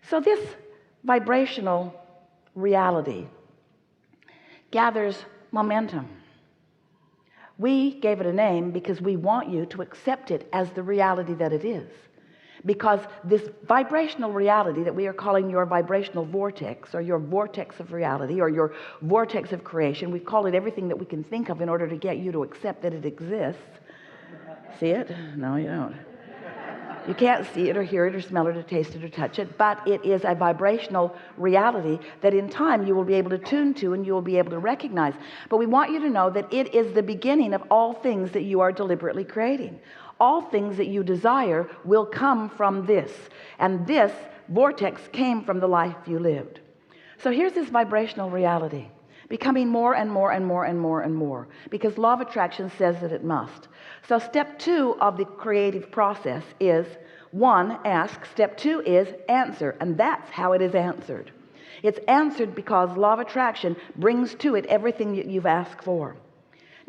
So this vibrational reality gathers momentum. We gave it a name because we want you to accept it as the reality that it is. Because this vibrational reality that we are calling your vibrational vortex, or your vortex of reality, or your vortex of creation, we've called it everything that we can think of in order to get you to accept that it exists. See it? No, you don't. You can't see it or hear it or smell it or taste it or touch it, but it is a vibrational reality that in time you will be able to tune to and you will be able to recognize. But we want you to know that it is the beginning of all things that you are deliberately creating. All things that you desire will come from this, and this vortex came from the life you lived. So here's this vibrational reality becoming more and more and more and more and more, because law of attraction says that it must. So step 2 of the creative process is 1, ask. Step 2 is answer, and that's how it is answered. It's answered because law of attraction brings to it everything that you've asked for.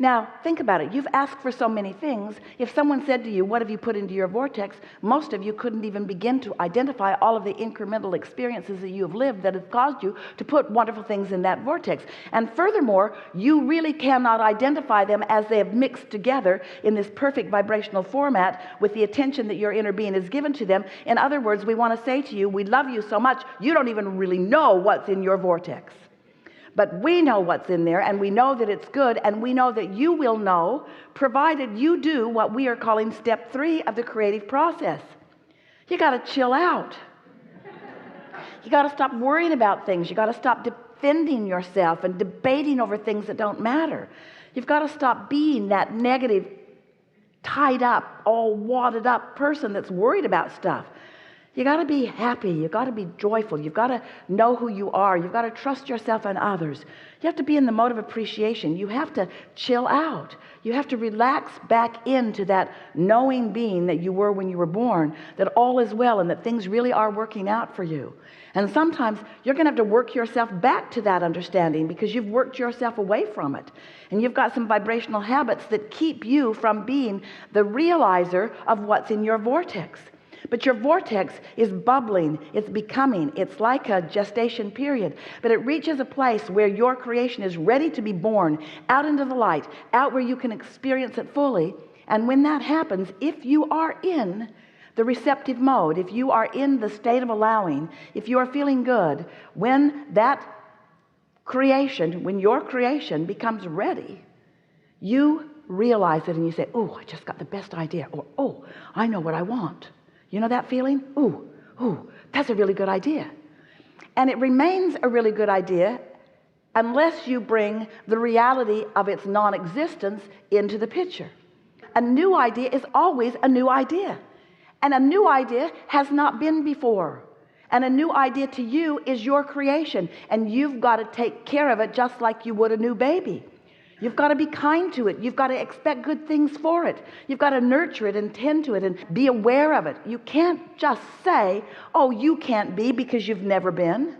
Now, think about it. You've asked for so many things. If someone said to you, what have you put into your vortex? Most of you couldn't even begin to identify all of the incremental experiences that you have lived that have caused you to put wonderful things in that vortex. And furthermore, you really cannot identify them as they have mixed together in this perfect vibrational format with the attention that your inner being has given to them. In other words, we want to say to you, we love you so much, you don't even really know what's in your vortex. But we know what's in there, and we know that it's good, and we know that you will know, provided you do what we are calling step 3 of the creative process. You got to chill out. You got to stop worrying about things. You got to stop defending yourself and debating over things that don't matter. You've got to stop being that negative, tied up, all wadded up person that's worried about stuff. You got to be happy. You got to be joyful. You've got to know who you are. You've got to trust yourself and others. You have to be in the mode of appreciation. You have to chill out. You have to relax back into that knowing being that you were when you were born, that all is well and that things really are working out for you. And sometimes you're going to have to work yourself back to that understanding because you've worked yourself away from it. And you've got some vibrational habits that keep you from being the realizer of what's in your vortex. But your vortex is bubbling, it's becoming, it's like a gestation period. But it reaches a place where your creation is ready to be born out into the light, out where you can experience it fully. And when that happens, if you are in the receptive mode, if you are in the state of allowing, if you are feeling good, when that creation, when your creation becomes ready, you realize it and you say, oh, I just got the best idea, or oh, I know what I want. You know that feeling? Ooh, that's a really good idea. And it remains a really good idea unless you bring the reality of its non-existence into the picture. A new idea is always a new idea. And a new idea has not been before. And a new idea to you is your creation. And you've got to take care of it just like you would a new baby. You've got to be kind to it. You've got to expect good things for it. You've got to nurture it and tend to it and be aware of it. You can't just say, oh, you can't be because you've never been.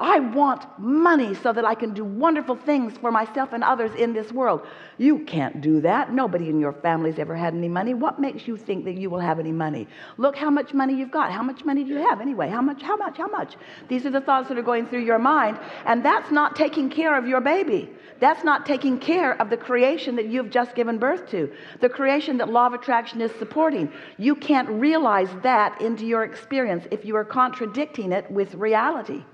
I want money so that I can do wonderful things for myself and others in this world. You can't do that. Nobody in your family's ever had any money. What makes you think that you will have any money? Look how much money you've got. How much money do you have anyway? How much? These are the thoughts that are going through your mind, and that's not taking care of your baby. That's not taking care of the creation that you've just given birth to, the creation that law of attraction is supporting. You can't realize that into your experience if you are contradicting it with reality.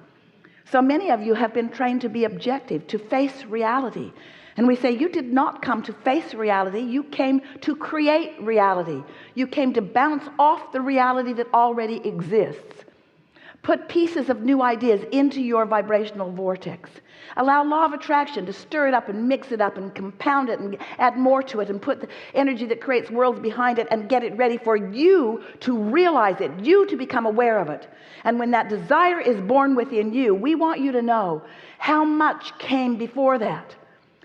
So many of you have been trained to be objective, to face reality. And we say, you did not come to face reality. You came to create reality. You came to bounce off the reality that already exists. Put pieces of new ideas into your vibrational vortex. Allow law of attraction to stir it up and mix it up and compound it and add more to it and put the energy that creates worlds behind it and get it ready for you to realize it, you to become aware of it. And when that desire is born within you, we want you to know how much came before that.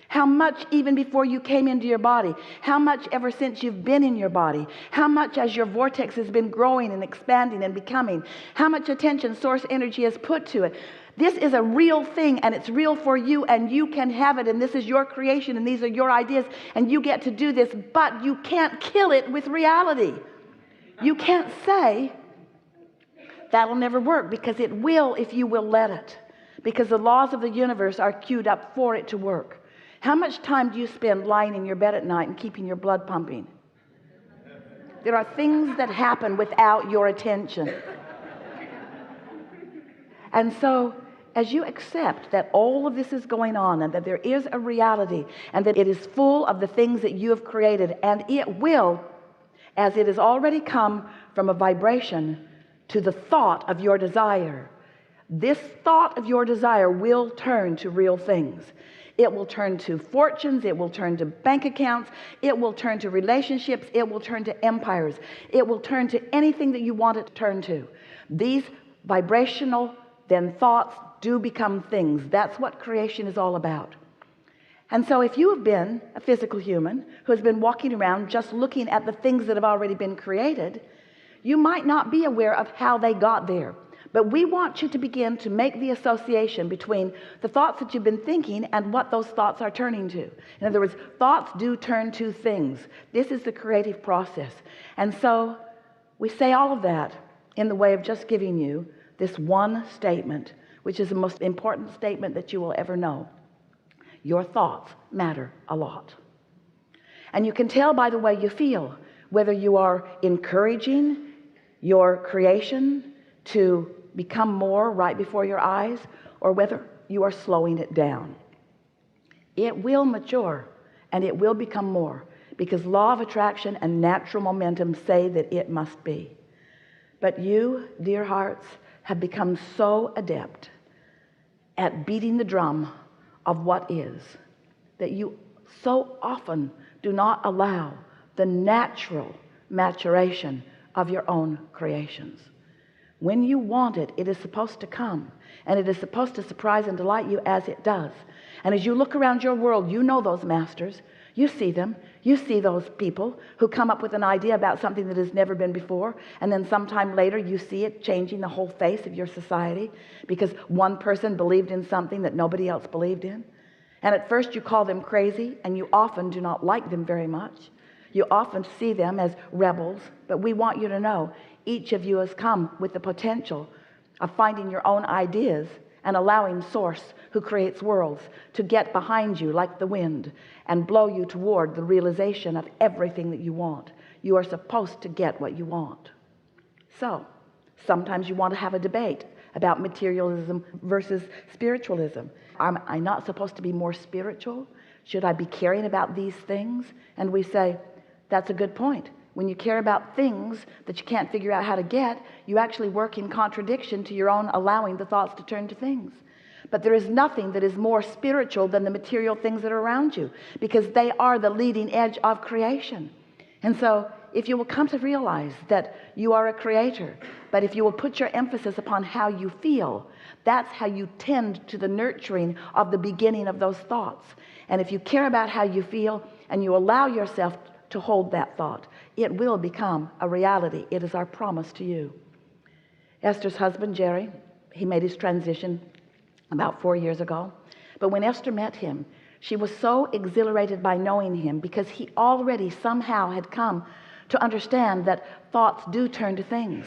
How much even before you came into your body, how much ever since you've been in your body, how much as your vortex has been growing and expanding and becoming, how much attention source energy has put to it. This is a real thing, and it's real for you, and you can have it, and this is your creation, and these are your ideas, and you get to do this, but you can't kill it with reality. You can't say, That'll never work, because it will if you will let it, because the laws of the universe are queued up for it to work. How much time do you spend lying in your bed at night and keeping your blood pumping? There are things that happen without your attention. And so as you accept that all of this is going on, and that there is a reality, and that it is full of the things that you have created, and it will, as it has already come from a vibration to the thought of your desire, this thought of your desire will turn to real things. It will turn to fortunes, it will turn to bank accounts, it will turn to relationships, it will turn to empires, it will turn to anything that you want it to turn to. These vibrational then thoughts do become things. That's what creation is all about. And so if you have been a physical human who has been walking around just looking at the things that have already been created, you might not be aware of how they got there. But we want you to begin to make the association between the thoughts that you've been thinking and what those thoughts are turning to. In other words, thoughts do turn to things. This is the creative process. And so we say all of that in the way of just giving you this one statement, which is the most important statement that you will ever know. Your thoughts matter a lot. And you can tell by the way you feel whether you are encouraging your creation to become more right before your eyes, or whether you are slowing it down. It will mature and it will become more, because law of attraction and natural momentum say that it must be. But you, dear hearts, have become so adept at beating the drum of what is, that you so often do not allow the natural maturation of your own creations. When you want it, it is supposed to come, and it is supposed to surprise and delight you as it does. And as you look around your world, you know those masters. You see them. You see those people who come up with an idea about something that has never been before, and then sometime later you see it changing the whole face of your society because one person believed in something that nobody else believed in. And at first you call them crazy, and you often do not like them very much. You often see them as rebels. But we want you to know, each of you has come with the potential of finding your own ideas and allowing Source, who creates worlds, to get behind you like the wind and blow you toward the realization of everything that you want. You are supposed to get what you want. So sometimes you want to have a debate about materialism versus spiritualism. Am I not supposed to be more spiritual? Should I be caring about these things? And we say, that's a good point. When you care about things that you can't figure out how to get, you actually work in contradiction to your own allowing the thoughts to turn to things. But there is nothing that is more spiritual than the material things that are around you, because they are the leading edge of creation. And so if you will come to realize that you are a creator, but if you will put your emphasis upon how you feel, that's how you tend to the nurturing of the beginning of those thoughts. And if you care about how you feel and you allow yourself to hold that thought, it will become a reality. It is our promise to you. Esther's husband, Jerry, he made his transition about 4 years ago. But when Esther met him, she was so exhilarated by knowing him, because he already somehow had come to understand that thoughts do turn to things.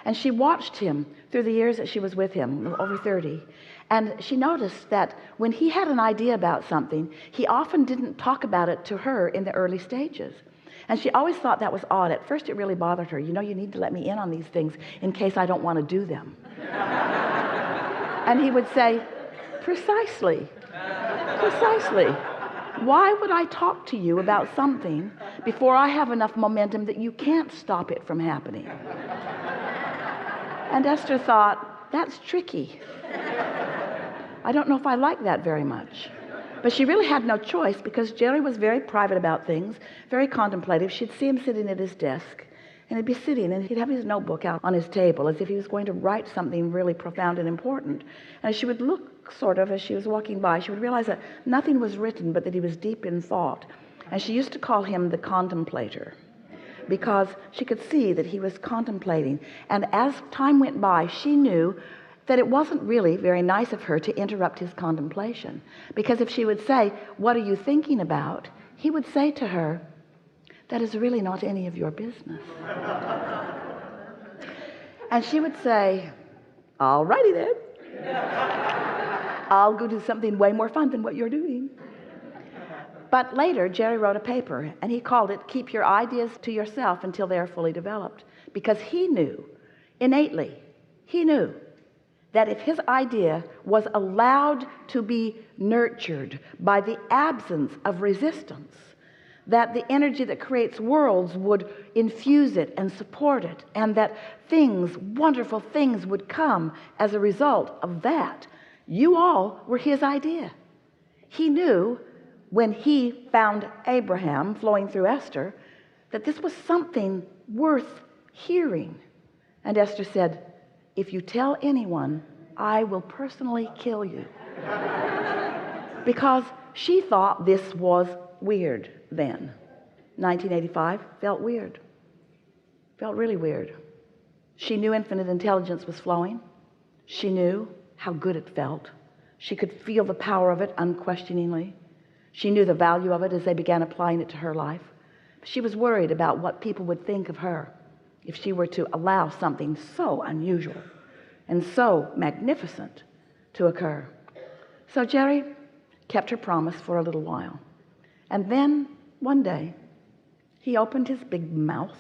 And she watched him through the years that she was with him, over 30. And she noticed that when he had an idea about something, he often didn't talk about it to her in the early stages. And she always thought that was odd. At first it really bothered her. You know, you need to let me in on these things in case I don't want to do them. And he would say, precisely. Why would I talk to you about something before I have enough momentum that you can't stop it from happening? And Esther thought, that's tricky. I don't know if I like that very much. But she really had no choice, because Jerry was very private about things, very contemplative. She'd see him sitting at his desk, and he'd be sitting, and he'd have his notebook out on his table as if he was going to write something really profound and important. And she would look sort of as she was walking by, she would realize that nothing was written, but that he was deep in thought. And she used to call him the contemplator, because she could see that he was contemplating. And as time went by, she knew that it wasn't really very nice of her to interrupt his contemplation, because if she would say, what are you thinking about? He would say to her, that is really not any of your business. And she would say, all righty then. I'll go do something way more fun than what you're doing. But later, Jerry wrote a paper, and he called it, Keep Your Ideas to Yourself Until They Are Fully Developed. Because he knew, innately, he knew that if his idea was allowed to be nurtured by the absence of resistance, that the energy that creates worlds would infuse it and support it, and that things, wonderful things, would come as a result of that. You all were his idea. He knew when he found Abraham flowing through Esther that this was something worth hearing. And Esther said, if you tell anyone, I will personally kill you. Because she thought this was weird then. 1985 felt weird. Felt really weird. She knew infinite intelligence was flowing. She knew how good it felt. She could feel the power of it unquestioningly. She knew the value of it as they began applying it to her life. She was worried about what people would think of her if she were to allow something so unusual and so magnificent to occur. So Jerry kept her promise for a little while. And then one day, he opened his big mouth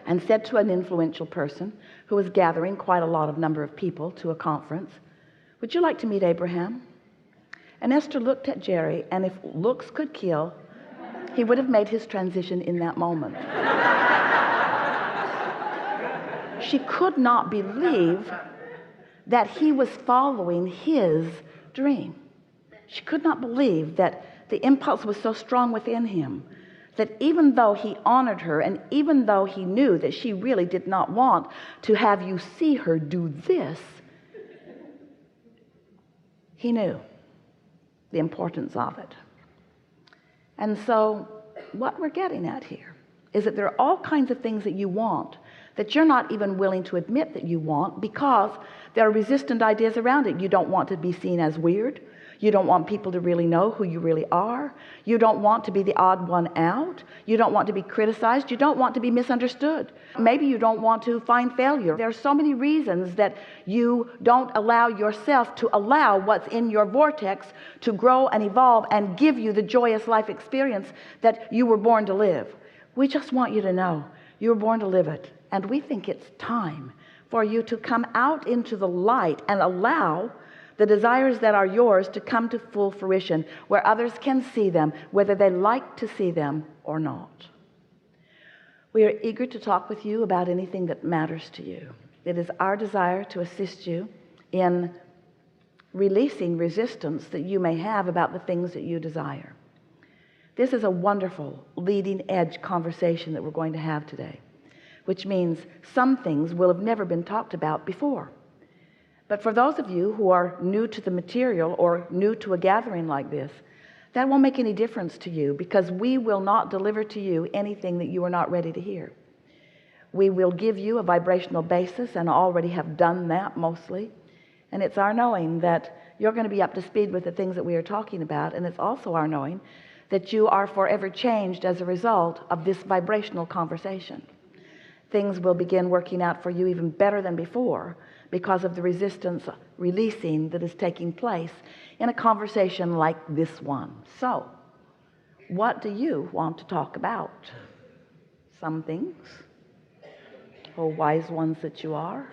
and said to an influential person who was gathering quite a lot of number of people to a conference, would you like to meet Abraham? And Esther looked at Jerry, and if looks could kill, he would have made his transition in that moment. She could not believe that he was following his dream. She could not believe that the impulse was so strong within him that even though he honored her, and even though he knew that she really did not want to have you see her do this, he knew the importance of it. And so what we're getting at here is that there are all kinds of things that you want that you're not even willing to admit that you want because there are resistant ideas around it. You don't want to be seen as weird. You don't want people to really know who you really are. You don't want to be the odd one out. You don't want to be criticized. You don't want to be misunderstood. Maybe you don't want to find failure. There are so many reasons that you don't allow yourself to allow what's in your vortex to grow and evolve and give you the joyous life experience that you were born to live. We just want you to know you were born to live it. And we think it's time for you to come out into the light and allow the desires that are yours to come to full fruition, where others can see them, whether they like to see them or not. We are eager to talk with you about anything that matters to you. It is our desire to assist you in releasing resistance that you may have about the things that you desire. This is a wonderful leading edge conversation that we're going to have today, which means some things will have never been talked about before. But for those of you who are new to the material or new to a gathering like this, that won't make any difference to you, because we will not deliver to you anything that you are not ready to hear. We will give you a vibrational basis, and already have done that mostly. And it's our knowing that you're going to be up to speed with the things that we are talking about, and it's also our knowing that you are forever changed as a result of this vibrational conversation. Things will begin working out for you even better than before, because of the resistance releasing that is taking place in a conversation like this one. So, what do you want to talk about? Some things, oh wise ones that you are.